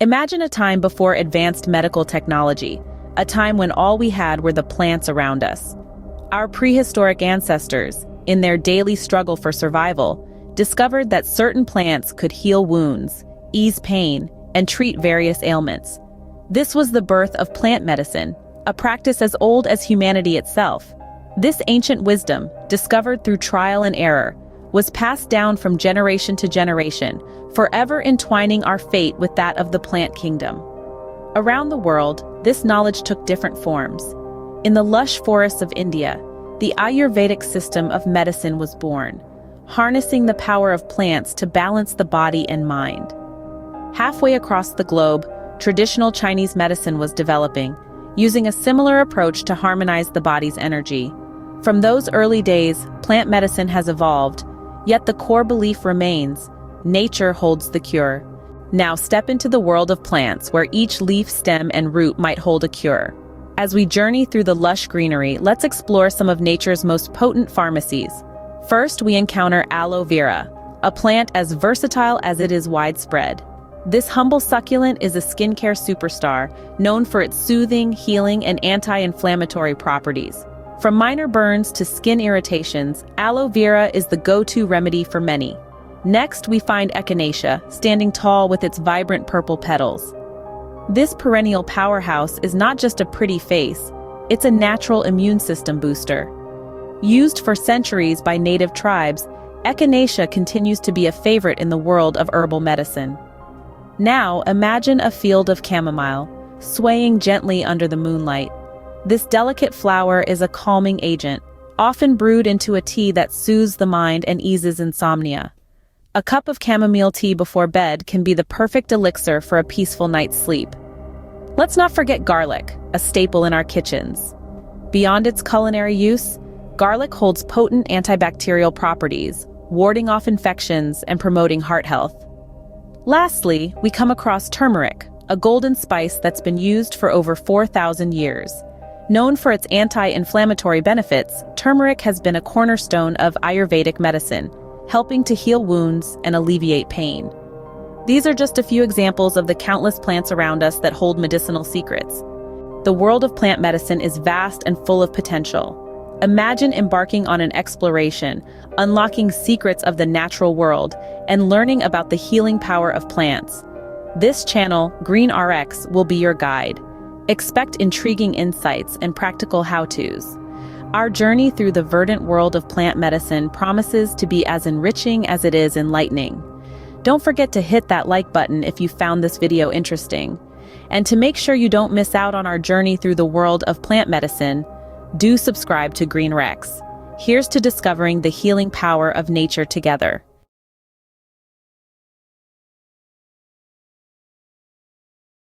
Imagine a time before advanced medical technology, a time when all we had were the plants around us. Our prehistoric ancestors, in their daily struggle for survival, discovered that certain plants could heal wounds, ease pain, and treat various ailments. This was the birth of plant medicine, a practice as old as humanity itself. This ancient wisdom, discovered through trial and error, was passed down from generation to generation, forever entwining our fate with that of the plant kingdom. Around the world, this knowledge took different forms. In the lush forests of India, the Ayurvedic system of medicine was born, harnessing the power of plants to balance the body and mind. Halfway across the globe, traditional Chinese medicine was developing, using a similar approach to harmonize the body's energy. From those early days, plant medicine has evolved, yet the core belief remains: nature holds the cure. Now step into the world of plants, where each leaf, stem, and root might hold a cure. As we journey through the lush greenery, let's explore some of nature's most potent pharmacies. First, we encounter aloe vera, a plant as versatile as it is widespread. This humble succulent is a skincare superstar, known for its soothing, healing, and anti-inflammatory properties. From minor burns to skin irritations, aloe vera is the go-to remedy for many. Next, we find echinacea, standing tall with its vibrant purple petals. This perennial powerhouse is not just a pretty face, it's a natural immune system booster. Used for centuries by native tribes, echinacea continues to be a favorite in the world of herbal medicine. Now, imagine a field of chamomile, swaying gently under the moonlight. This delicate flower is a calming agent, often brewed into a tea that soothes the mind and eases insomnia. A cup of chamomile tea before bed can be the perfect elixir for a peaceful night's sleep. Let's not forget garlic, a staple in our kitchens. Beyond its culinary use, garlic holds potent antibacterial properties, warding off infections and promoting heart health. Lastly, we come across turmeric, a golden spice that's been used for over 4,000 years. Known for its anti-inflammatory benefits, turmeric has been a cornerstone of Ayurvedic medicine, helping to heal wounds and alleviate pain. These are just a few examples of the countless plants around us that hold medicinal secrets. The world of plant medicine is vast and full of potential. Imagine embarking on an exploration, unlocking secrets of the natural world, and learning about the healing power of plants. This channel, GreenRX, will be your guide. Expect intriguing insights and practical how-tos. Our journey through the verdant world of plant medicine promises to be as enriching as it is enlightening. Don't forget to hit that like button if you found this video interesting. And to make sure you don't miss out on our journey through the world of plant medicine, do subscribe to GreenRX. Here's to discovering the healing power of nature together.